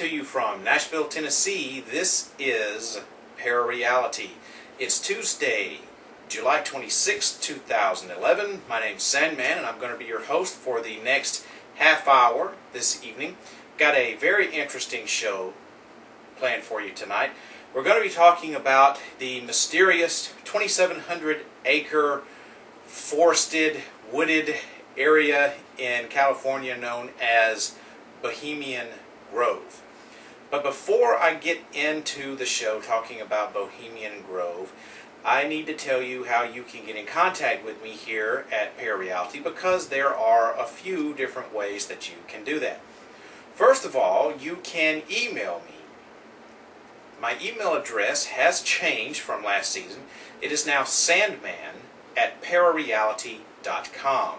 to you from Nashville, Tennessee. This is Parareality. It's Tuesday, July 26, 2011. My name's Sandman, and I'm going to be your host for the next half hour this evening. Got a very interesting show planned for you tonight. We're going to be talking about the mysterious 2,700-acre forested, wooded area in California known as Bohemian Grove. But before I get into the show talking about Bohemian Grove, I need to tell you how you can get in contact with me here at Parareality, because there are a few different ways that you can do that. First of all, you can email me. My email address has changed from last season. It is now sandman@parareality.com.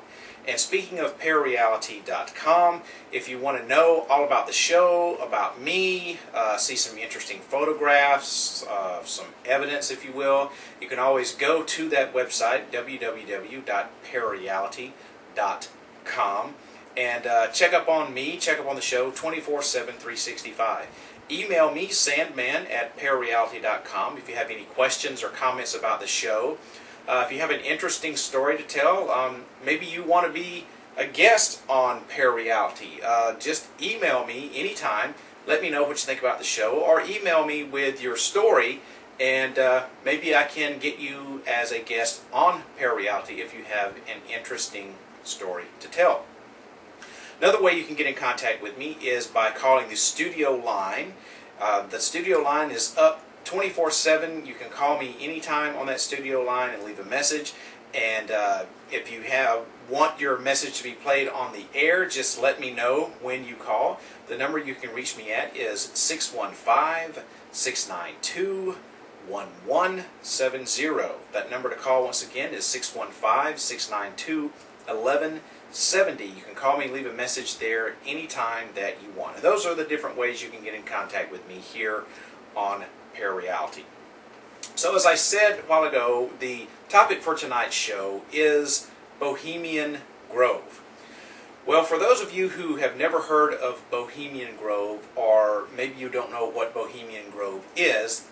And speaking of Parareality.com, if you want to know all about the show, about me, see some interesting photographs, some evidence, if you will, you can always go to that website, www.parareality.com, and check up on me, check up on the show 24/7, 365. Email me, sandman@parareality.com, if you have any questions or comments about the show. If you have an interesting story to tell, maybe you want to be a guest on Parareality, just email me anytime. Let me know what you think about the show, or email me with your story, and maybe I can get you as a guest on Parareality if you have an interesting story to tell. Another way you can get in contact with me is by calling the studio line. The studio line is up 24/7. You can call me anytime on that studio line and leave a message. And if you want your message to be played on the air, just let me know when you call. The number you can reach me at is 615-692-1170. That number to call once again is 615-692-1170. You can call me, leave a message there anytime that you want. And those are the different ways you can get in contact with me here on Parareality. So as I said a while ago, the topic for tonight's show is Bohemian Grove. Well, for those of you who have never heard of Bohemian Grove, or maybe you don't know what Bohemian Grove is,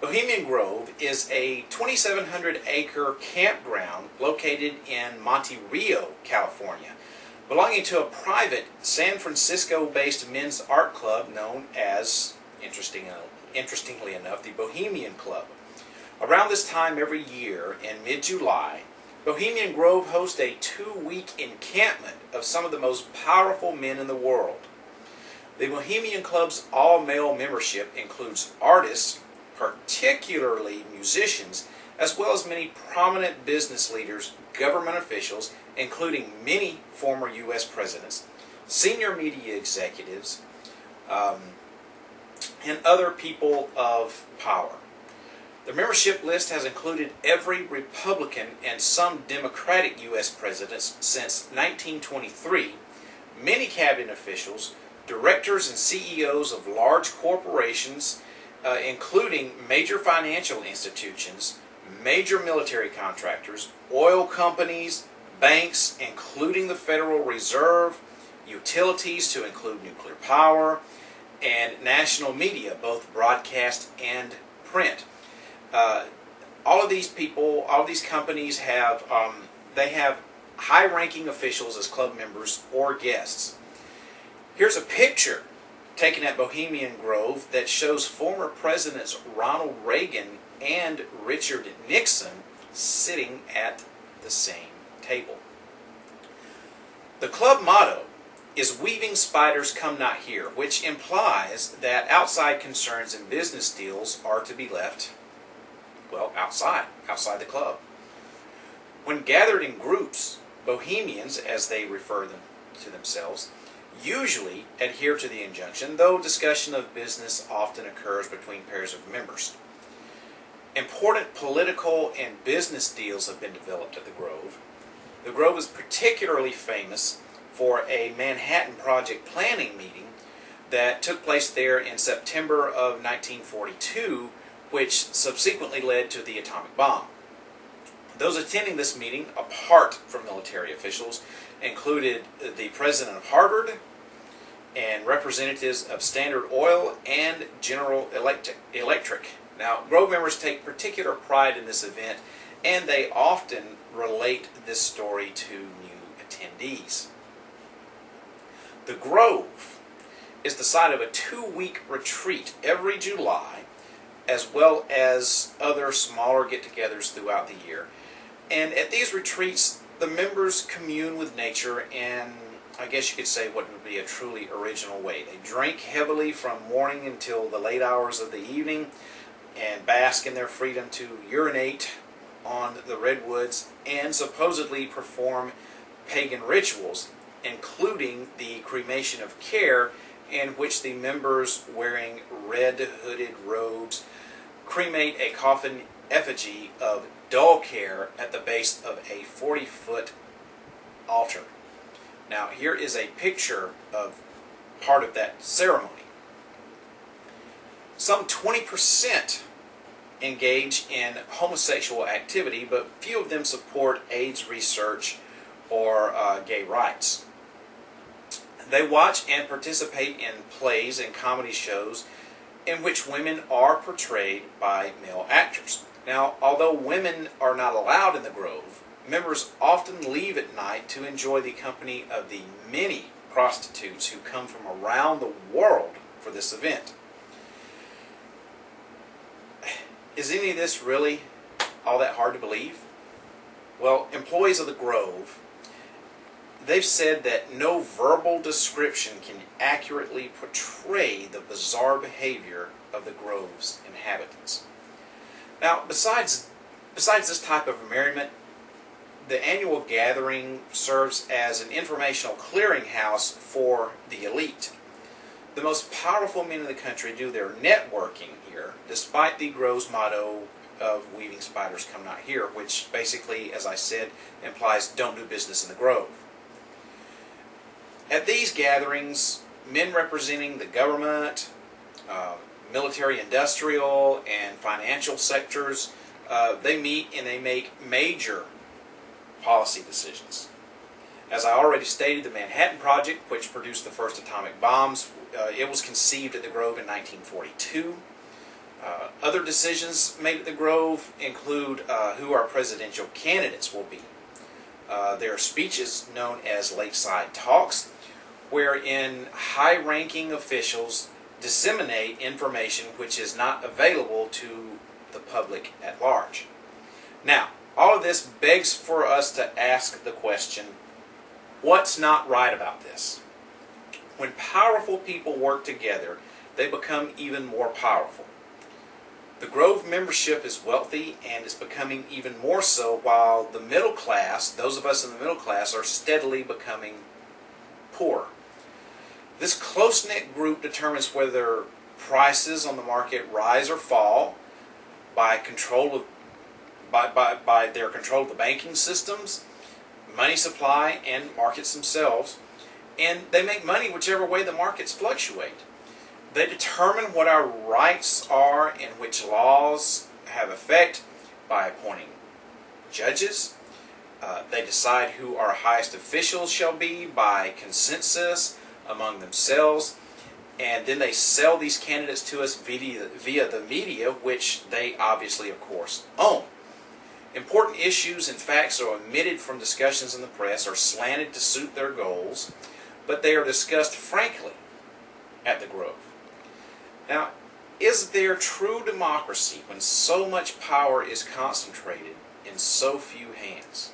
Bohemian Grove is a 2,700-acre campground located in Monte Rio, California, belonging to a private San Francisco-based men's art club known as, interestingly enough, the Bohemian Club. Around this time every year, in mid-July, Bohemian Grove hosts a 2-week encampment of some of the most powerful men in the world. The Bohemian Club's all-male membership includes artists, particularly musicians, as well as many prominent business leaders, government officials, including many former U.S. presidents, senior media executives, and other people of power. The membership list has included every Republican and some Democratic U.S. presidents since 1923, many cabinet officials, directors and CEOs of large corporations, including major financial institutions, major military contractors, oil companies, banks, including the Federal Reserve, utilities to include nuclear power, and national media, both broadcast and print. All of these people, all of these companies have high-ranking officials as club members or guests. Here's a picture taken at Bohemian Grove that shows former Presidents Ronald Reagan and Richard Nixon sitting at the same table. The club motto is "Weaving spiders come not here," which implies that outside concerns and business deals are to be left, well, outside the club. When gathered in groups, Bohemians, as they refer to themselves, usually adhere to the injunction, though discussion of business often occurs between pairs of members. Important political and business deals have been developed at the Grove. The Grove is particularly famous for a Manhattan Project planning meeting that took place there in September of 1942, which subsequently led to the atomic bomb. Those attending this meeting, apart from military officials, included the president of Harvard, and representatives of Standard Oil and General Electric. Now, Grove members take particular pride in this event, and they often relate this story to new attendees. The Grove is the site of a 2-week retreat every July, as well as other smaller get-togethers throughout the year. And at these retreats, the members commune with nature in, I guess you could say, what would be a truly original way. They drink heavily from morning until the late hours of the evening and bask in their freedom to urinate on the redwoods and supposedly perform pagan rituals, including the cremation of care, in which the members, wearing red hooded robes, cremate a coffin effigy of dull care at the base of a 40-foot altar. Now, here is a picture of part of that ceremony. Some 20% engage in homosexual activity, but few of them support AIDS research or gay rights. They watch and participate in plays and comedy shows in which women are portrayed by male actors. Now, although women are not allowed in the Grove, members often leave at night to enjoy the company of the many prostitutes who come from around the world for this event. Is any of this really all that hard to believe? Well, employees of the Grove, they've said that no verbal description can accurately portray the bizarre behavior of the Grove's inhabitants. Now, besides this type of merriment, the annual gathering serves as an informational clearinghouse for the elite. The most powerful men in the country do their networking here, despite the Grove's motto of "Weaving spiders come not here," which basically, as I said, implies don't do business in the Grove. At these gatherings, men representing the government, military, industrial, and financial sectors, they meet and they make major policy decisions. As I already stated, the Manhattan Project, which produced the first atomic bombs, it was conceived at the Grove in 1942. Other decisions made at the Grove include who our presidential candidates will be. There are speeches known as Lakeside Talks, wherein high-ranking officials disseminate information which is not available to the public at large. Now, all of this begs for us to ask the question, what's not right about this? When powerful people work together, they become even more powerful. The Grove membership is wealthy and is becoming even more so, while the middle class, those of us in the middle class, are steadily becoming poor. This close-knit group determines whether prices on the market rise or fall by their control of the banking systems, money supply, and markets themselves. And they make money whichever way the markets fluctuate. They determine what our rights are and which laws have effect by appointing judges. They decide who our highest officials shall be by consensus among themselves, and then they sell these candidates to us via the media, which they obviously, of course, own. Important issues and facts are omitted from discussions in the press or slanted to suit their goals, but they are discussed frankly at the Grove. Now, is there true democracy when so much power is concentrated in so few hands?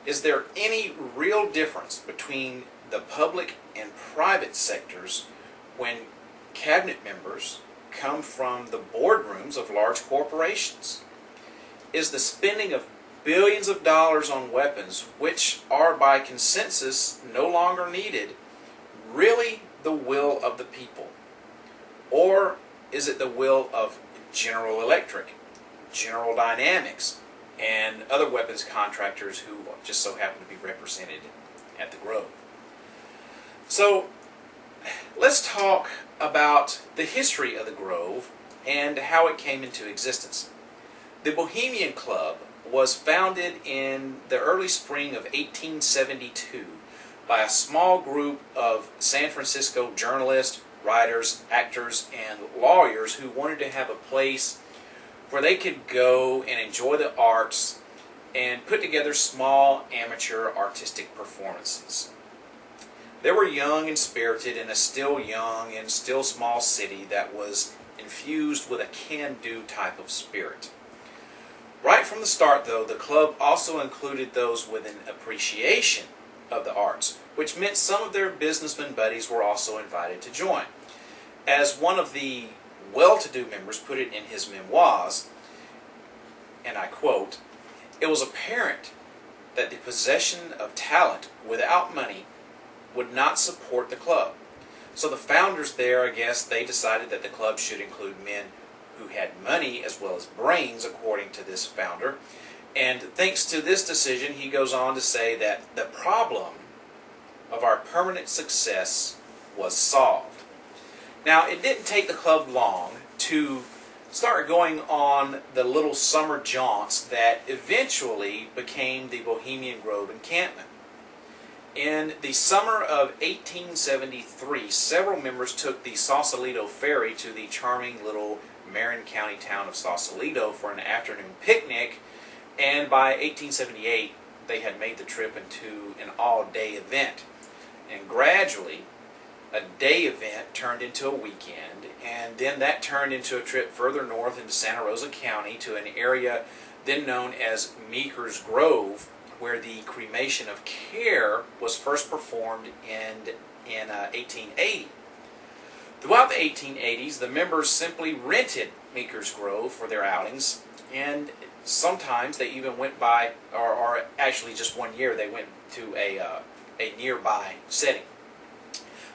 Is there any real difference between the public and private sectors when cabinet members come from the boardrooms of large corporations? Is the spending of billions of dollars on weapons, which are by consensus no longer needed, really the will of the people? Or is it the will of General Electric, General Dynamics, and other weapons contractors who just so happen to be represented at the Grove? So, let's talk about the history of the Grove and how it came into existence. The Bohemian Club was founded in the early spring of 1872 by a small group of San Francisco journalists, writers, actors, and lawyers who wanted to have a place where they could go and enjoy the arts and put together small amateur artistic performances. They were young and spirited in a still young and still small city that was infused with a can-do type of spirit. Right from the start, though, the club also included those with an appreciation of the arts, which meant some of their businessmen buddies were also invited to join. As one of the well-to-do members put it in his memoirs, and I quote, "It was apparent that the possession of talent without money would not support the club. So the founders there, I guess, they decided that the club should include men who had money as well as brains," according to this founder. And thanks to this decision, he goes on to say that the problem of our permanent success was solved. Now, it didn't take the club long to start going on the little summer jaunts that eventually became the Bohemian Grove encampment. In the summer of 1873, several members took the Sausalito ferry to the charming little Marin County town of Sausalito for an afternoon picnic, and by 1878 they had made the trip into an all-day event. And gradually, a day event turned into a weekend, and then that turned into a trip further north into Santa Rosa County to an area then known as Meeker's Grove, where the cremation of care was first performed in 1880. Throughout the 1880s, the members simply rented Meeker's Grove for their outings, and sometimes they even went by, or actually just one year, they went to a nearby setting.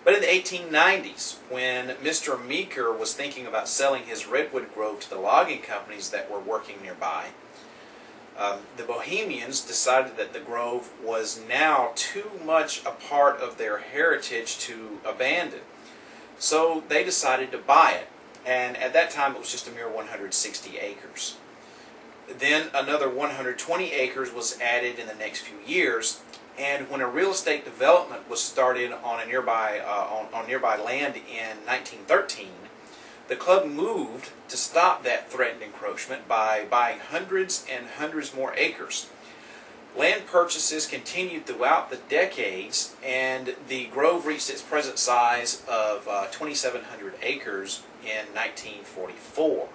But in the 1890s, when Mr. Meeker was thinking about selling his redwood grove to the logging companies that were working nearby, the Bohemians decided that the grove was now too much a part of their heritage to abandon. So they decided to buy it, and at that time it was just a mere 160 acres. Then another 120 acres was added in the next few years, and when a real estate development was started on a nearby land in 1913, the club moved to stop that threatened encroachment by buying hundreds and hundreds more acres. Land purchases continued throughout the decades, and the grove reached its present size of 2,700 acres in 1944.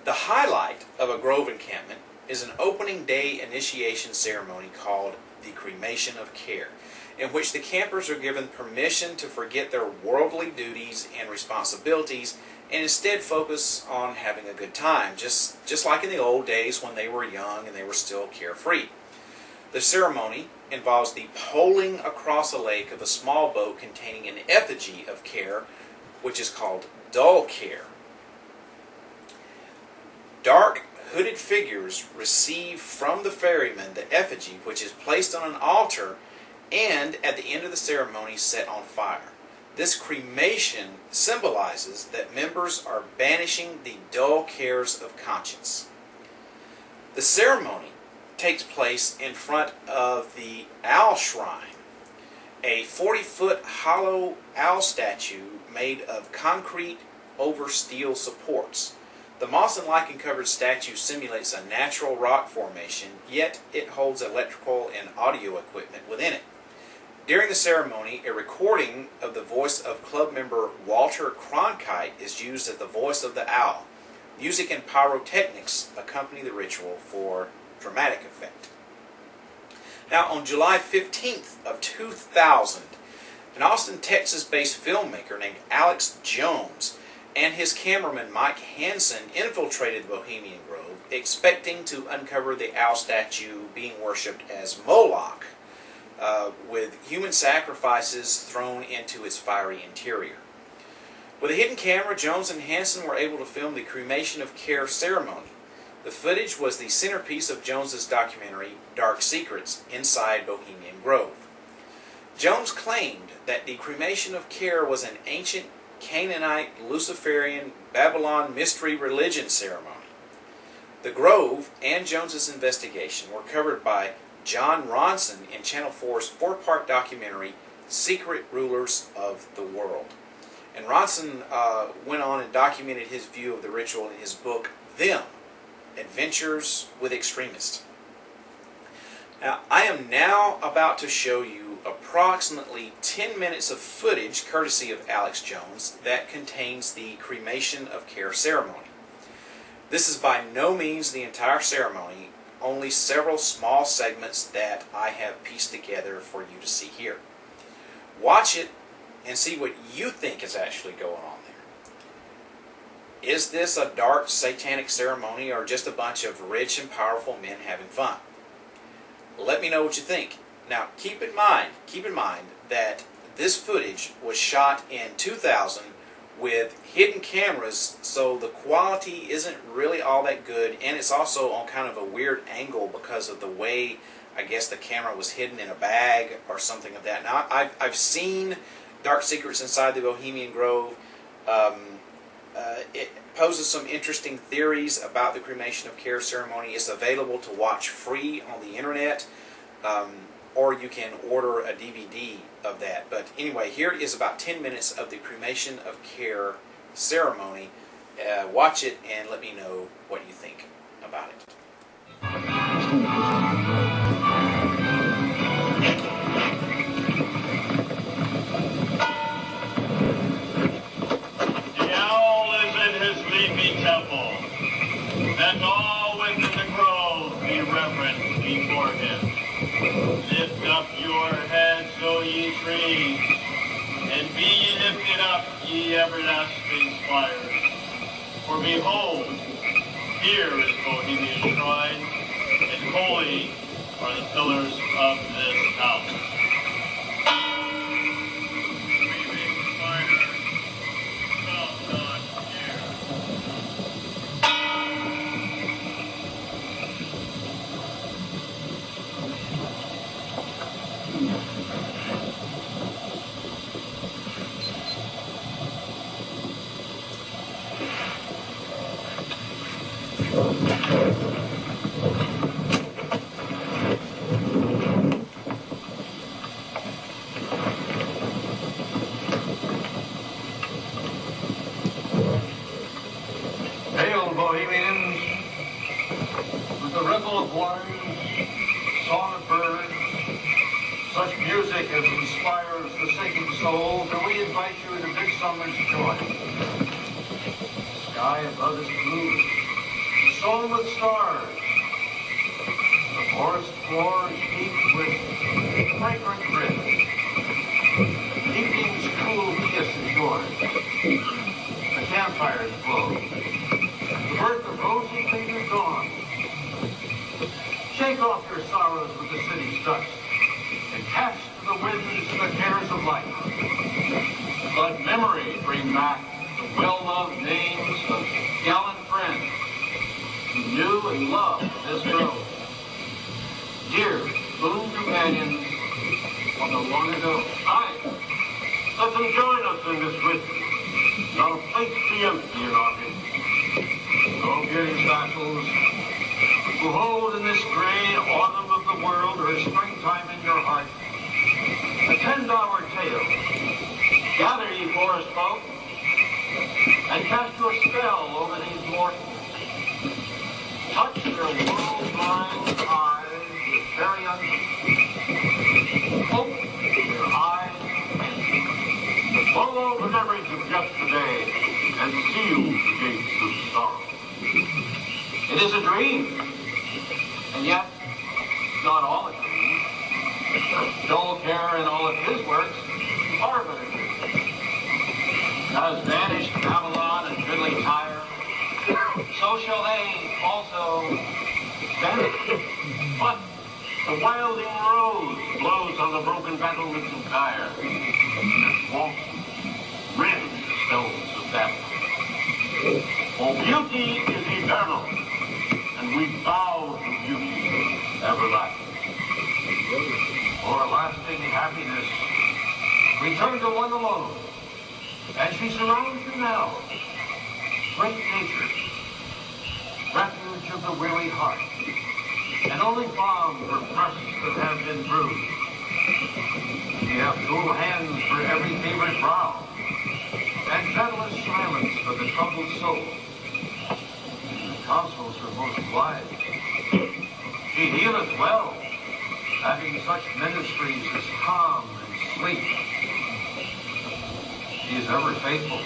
The highlight of a grove encampment is an opening day initiation ceremony called the Cremation of Care, in which the campers are given permission to forget their worldly duties and responsibilities and instead focus on having a good time, just like in the old days when they were young and they were still carefree. The ceremony involves the poling across a lake of a small boat containing an effigy of Care, which is called Dull Care. Dark hooded figures receive from the ferryman the effigy, which is placed on an altar and at the end of the ceremony set on fire. This cremation symbolizes that members are banishing the dull cares of conscience. The ceremony takes place in front of the Owl Shrine, a 40-foot hollow owl statue made of concrete over steel supports. The moss and lichen covered statue simulates a natural rock formation, yet it holds electrical and audio equipment within it. During the ceremony, a recording of the voice of club member Walter Cronkite is used as the voice of the owl. Music and pyrotechnics accompany the ritual for dramatic effect. Now, on July 15th of 2000, an Austin, Texas-based filmmaker named Alex Jones and his cameraman Mike Hansen infiltrated the Bohemian Grove, expecting to uncover the owl statue being worshipped as Moloch, with human sacrifices thrown into its fiery interior. With a hidden camera, Jones and Hansen were able to film the Cremation of Care ceremony. The footage was the centerpiece of Jones's documentary, Dark Secrets, Inside Bohemian Grove. Jones claimed that the Cremation of Care was an ancient Canaanite, Luciferian, Babylon mystery religion ceremony. The Grove and Jones's investigation were covered by John Ronson in Channel 4's 4-part documentary, Secret Rulers of the World. And Ronson went on and documented his view of the ritual in his book, Them, Adventures with Extremists. Now, I am now about to show you approximately 10 minutes of footage, courtesy of Alex Jones, that contains the cremation of care ceremony. This is by no means the entire ceremony, only several small segments that I have pieced together for you to see here. Watch it and see what you think is actually going on there. Is this a dark satanic ceremony or just a bunch of rich and powerful men having fun? Let me know what you think. Now keep in mind that this footage was shot in 2000 with hidden cameras, so the quality isn't really all that good, and it's also on kind of a weird angle because of the way, I guess, the camera was hidden in a bag or something of that. Now I've seen Dark Secrets Inside the Bohemian Grove. It poses some interesting theories about the cremation of care ceremony. It's available to watch free on the internet, or you can order a DVD of that. But anyway, here is about 10 minutes of the cremation of care ceremony. Watch it and let me know what you think about it. Temple, and all within the grove be reverent before him. Lift up your heads, O ye trees, and be ye lifted up, ye everlasting spires. For behold, here is Bohemian shrine, and holy are the pillars of this house. Hail, Bohemians, with the ripple of waters, song of birds, such music as inspires the sinking soul, do we invite you into midsummer's joy. The sky above is blue, sown with stars. The forest floor is heaped with fragrant ribs. Evening's cool kiss is yours. The campfires glow. The birth of rosy fingered dawn. Shake off your sorrows with the city's dust and cast to the winds the cares of life. Let memory bring back the well-loved names of gallant friends who knew and loved this grove. Dear boon companions of the long ago. Aye, let them join us in this ritual. Not a place be empty in our midst. O bearded vassals, who hold in this gray autumn of the world her springtime in your heart, attend our tale. Gather, ye forest folk, and cast your spell over these mortals. Touch their world-blind eyes with very unseen. Open their eyes, follow the memories of yesterday, and seal the gates of sorrow. It is a dream, and yet not all a dream. Joel Kerr and all of his works are but a dream. As vanished Babylon and goodly Tyre, so shall they also vanish. But the wilding rose blows on the broken battlements of Tyre, and swamps rend the stones of death. For beauty is eternal, and we bow to beauty everlasting. For lasting happiness, we turn to one alone, and she surrounds you now. Great nature, refuge of the weary heart, and only balm for breasts that have been bruised. Ye have cool hands for every favored brow, and gentlest silence for the troubled soul. The counsels are most wise. She healeth well, having such ministries as calm and sleep. She is ever faithful.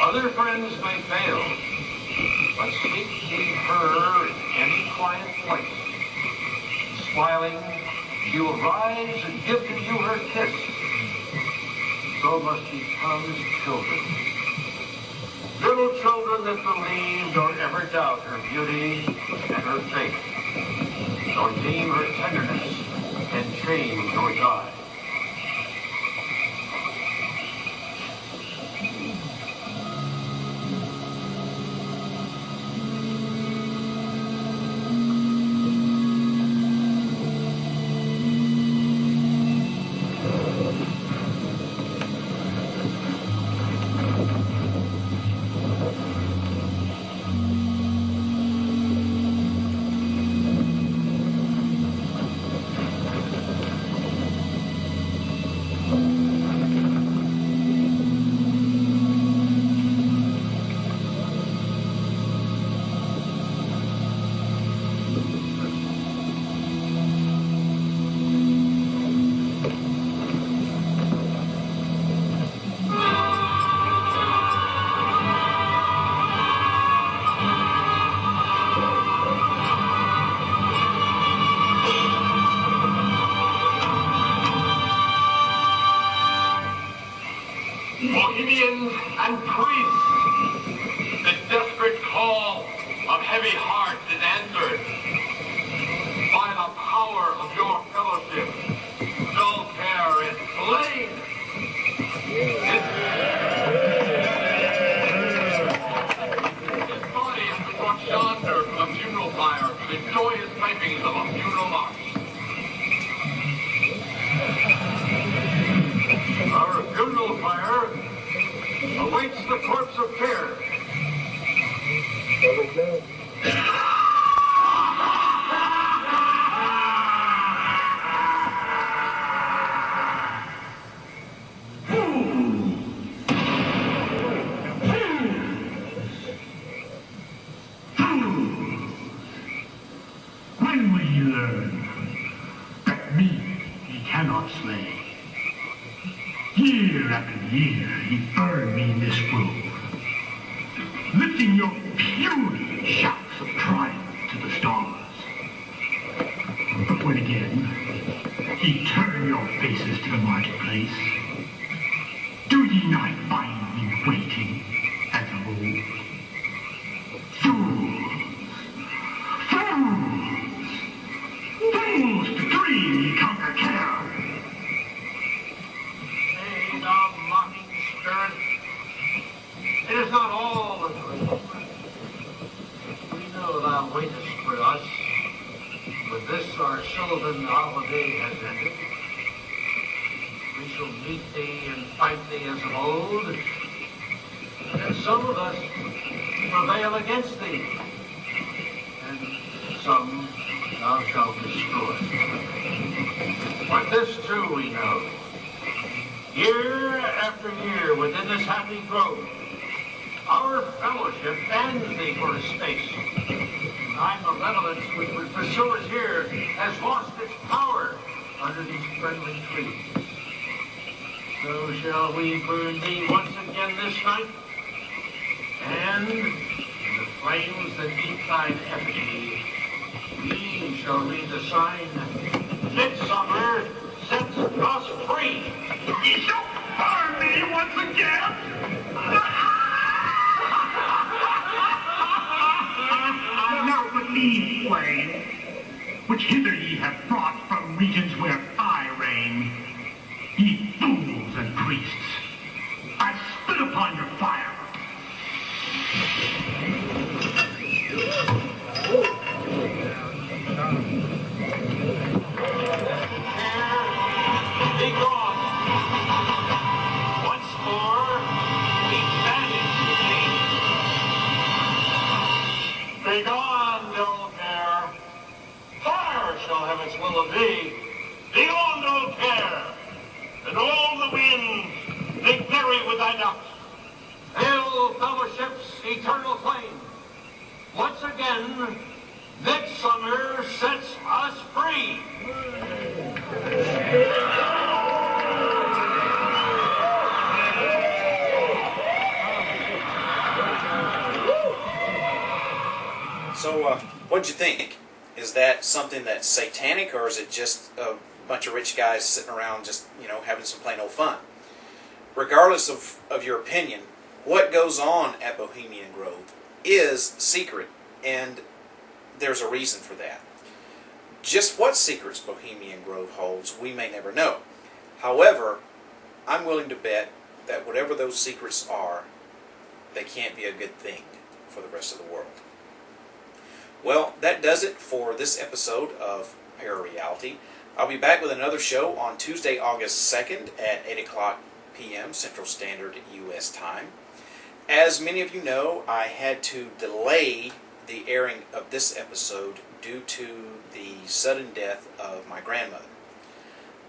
Other friends may fail, but seek ye her in any quiet place. Smiling, she will rise and give to you her kiss. So must be Tom's children. Little children that believe nor ever doubt her beauty and her faith, nor deem her tenderness and change nor die. Bohemians and priests, the desperate call of heavy hearts is answered by the power of your fellowship. Dull care is slain. His body has been brought yonder from a funeral pyre to the joyous pipings of a funeral march. Our funeral pyre awaits the corpse of care. When will ye learn that me ye cannot slay? Year after year ye burn me in this grove, lifting your puny shouts of triumph to the stars. But when again ye turn your faces to the marketplace, do ye not find me waiting as of old? Fools to dream ye conquer care! Hey, thou mocking spirit, it is not all a dream. We know thou waitest for us. With this our sylvan holiday has ended. We shall meet thee and fight thee as of old, and some of us prevail against thee, and some thou shalt destroy. But this too we know. Year after year within this happy grove, our fellowship bans thee for a space. Thy malevolence which would pursue us here has lost its power under these friendly trees. So shall we burn thee once again this night, and in the flames that eat thine effigy, we shall read the sign, Midsummer sets us free. Ye shall burn me once again! Now with me, flame, which hither ye have brought from regions where I reign. Ye fools and priests, I spit upon your fire. Be gone. Once more, we banish thee. Be gone, dull care. again, Midsummer sets us free. So, what'd you think? Is that something that's satanic, or is it just a bunch of rich guys sitting around just, having some plain old fun? Regardless of your opinion, what goes on at Bohemian Grove is secret, and there's a reason for that. Just what secrets Bohemian Grove holds, we may never know. However, I'm willing to bet that whatever those secrets are, they can't be a good thing for the rest of the world. Well, that does it for this episode of Parareality. I'll be back with another show on Tuesday, August 2nd at 8 o'clock p.m. Central Standard U.S. time. As many of you know, I had to delay the airing of this episode due to the sudden death of my grandmother.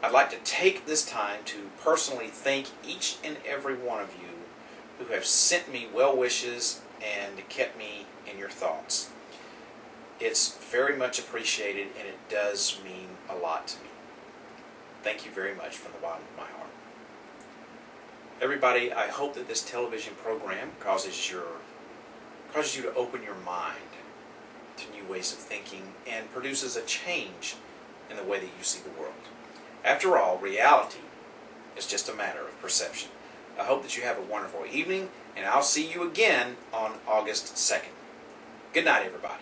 I'd like to take this time to personally thank each and every one of you who have sent me well wishes and kept me in your thoughts. It's very much appreciated, and it does mean a lot to me. Thank you very much from the bottom of my heart. Everybody, I hope that this television program causes you to open your mind to new ways of thinking and produces a change in the way that you see the world. After all, reality is just a matter of perception. I hope that you have a wonderful evening, and I'll see you again on August 2nd. Good night, everybody.